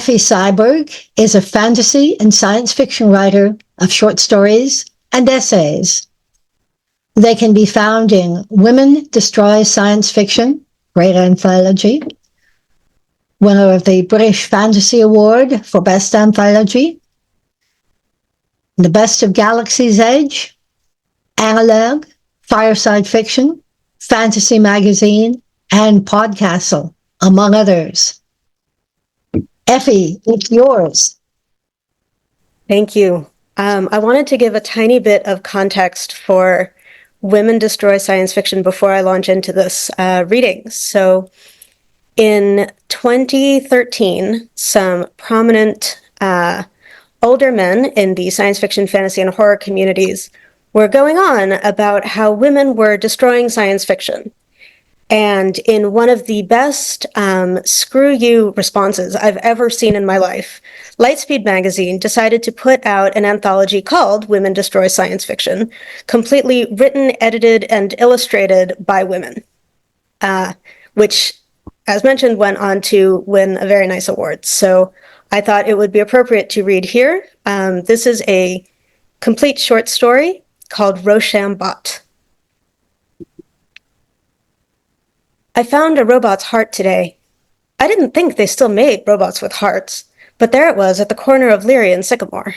Effie Seiberg is a fantasy and science fiction writer of short stories and essays. They can be found in Women Destroy Science Fiction, great anthology, winner of the British Fantasy Award for Best Anthology, The Best of Galaxy's Edge, Analog, Fireside Fiction, Fantasy Magazine, and Podcastle, among others. Effie, it's yours. Thank you. I wanted to give a tiny bit of context for Women Destroy Science Fiction before I launch into this reading. So in 2013, some prominent older men in the science fiction, fantasy, and horror communities were going on about how women were destroying science fiction. And in one of the best screw you responses I've ever seen in my life, Lightspeed magazine decided to put out an anthology called Women Destroy Science Fiction, completely written, edited, and illustrated by women, which, as mentioned, went on to win a very nice award. So I thought it would be appropriate to read here. This is a complete short story called Rochambeau. I found a robot's heart today. I didn't think they still made robots with hearts, but there it was at the corner of Leary and Sycamore.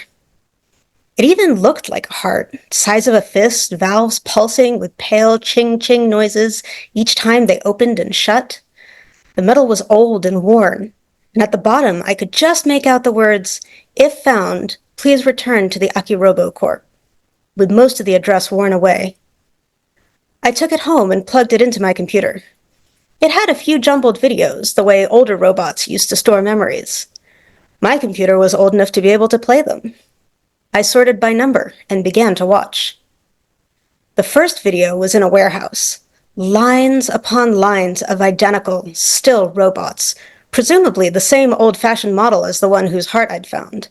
It even looked like a heart, size of a fist, valves pulsing with pale ching-ching noises each time they opened and shut. The metal was old and worn, and at the bottom I could just make out the words, "If found, please return to the Akirobo Corp," with most of the address worn away. I took it home and plugged it into my computer. It had a few jumbled videos, the way older robots used to store memories. My computer was old enough to be able to play them. I sorted by number and began to watch. The first video was in a warehouse. Lines upon lines of identical, still robots, presumably the same old-fashioned model as the one whose heart I'd found.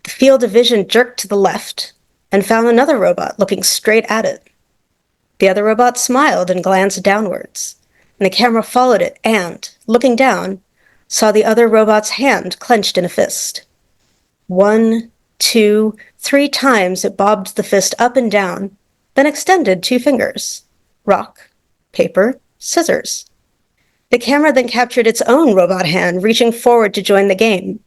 The field of vision jerked to the left and found another robot looking straight at it. The other robot smiled and glanced downwards, and the camera followed it and, looking down, saw the other robot's hand clenched in a fist. 1, 2, 3 times it bobbed the fist up and down, then extended 2 fingers. Rock, paper, scissors. The camera then captured its own robot hand reaching forward to join the game.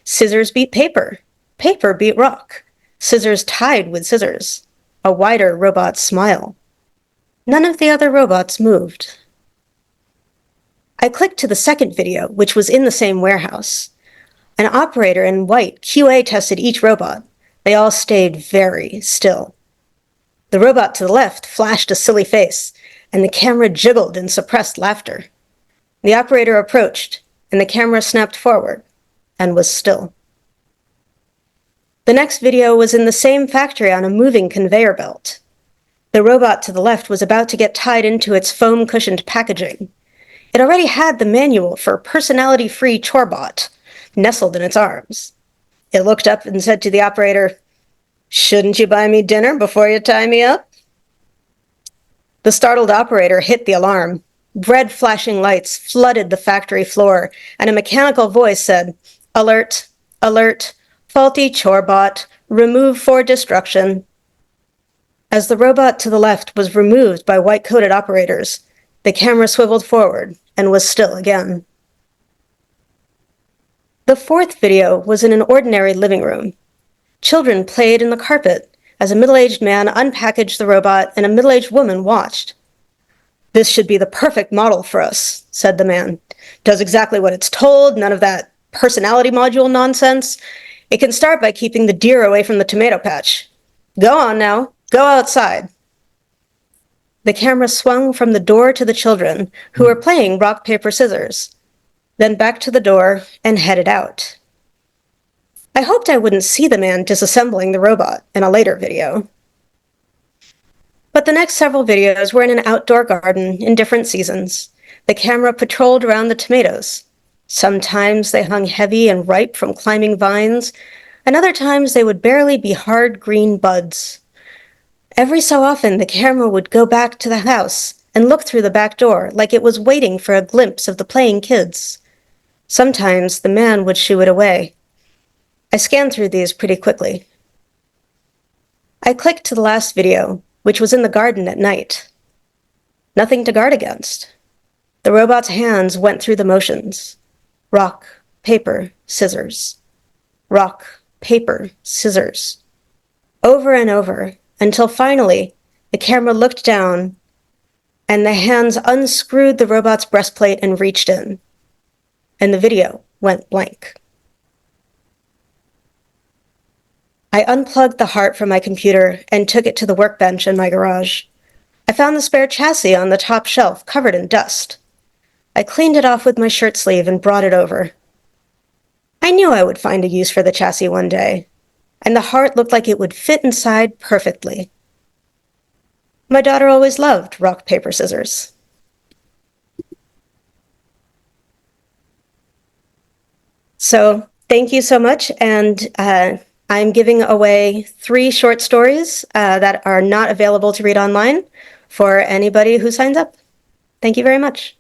Scissors beat paper. Paper beat rock. Scissors tied with scissors. A wider robot smile. None of the other robots moved. I clicked to the second video, which was in the same warehouse. An operator in white QA tested each robot. They all stayed very still. The robot to the left flashed a silly face, and the camera jiggled in suppressed laughter. The operator approached, and the camera snapped forward, and was still. The next video was in the same factory on a moving conveyor belt. The robot to the left was about to get tied into its foam-cushioned packaging. It already had the manual for personality-free chorebot nestled in its arms. It looked up and said to the operator, "Shouldn't you buy me dinner before you tie me up?" The startled operator hit the alarm. Red flashing lights flooded the factory floor, and a mechanical voice said, "Alert, alert, faulty chorebot, remove for destruction." As the robot to the left was removed by white-coated operators, the camera swiveled forward and was still again. The fourth video was in an ordinary living room. Children played in the carpet as a middle-aged man unpackaged the robot and a middle-aged woman watched. "This should be the perfect model for us," said the man. "Does exactly what it's told, none of that personality module nonsense. It can start by keeping the deer away from the tomato patch. Go on now, go outside." The camera swung from the door to the children, who were playing rock, paper, scissors, then back to the door and headed out. I hoped I wouldn't see the man disassembling the robot in a later video. But the next several videos were in an outdoor garden in different seasons. The camera patrolled around the tomatoes. Sometimes they hung heavy and ripe from climbing vines, and other times they would barely be hard green buds. Every so often, the camera would go back to the house and look through the back door like it was waiting for a glimpse of the playing kids. Sometimes the man would shoo it away. I scanned through these pretty quickly. I clicked to the last video, which was in the garden at night. Nothing to guard against. The robot's hands went through the motions. Rock, paper, scissors. Rock, paper, scissors. Over and over, until finally the camera looked down and the hands unscrewed the robot's breastplate and reached in. And the video went blank. I unplugged the heart from my computer and took it to the workbench in my garage. I found the spare chassis on the top shelf, covered in dust. I cleaned it off with my shirt sleeve and brought it over. I knew I would find a use for the chassis one day, and the heart looked like it would fit inside perfectly. My daughter always loved rock, paper, scissors. So thank you so much, and I'm giving away 3 short stories that are not available to read online for anybody who signs up. Thank you very much.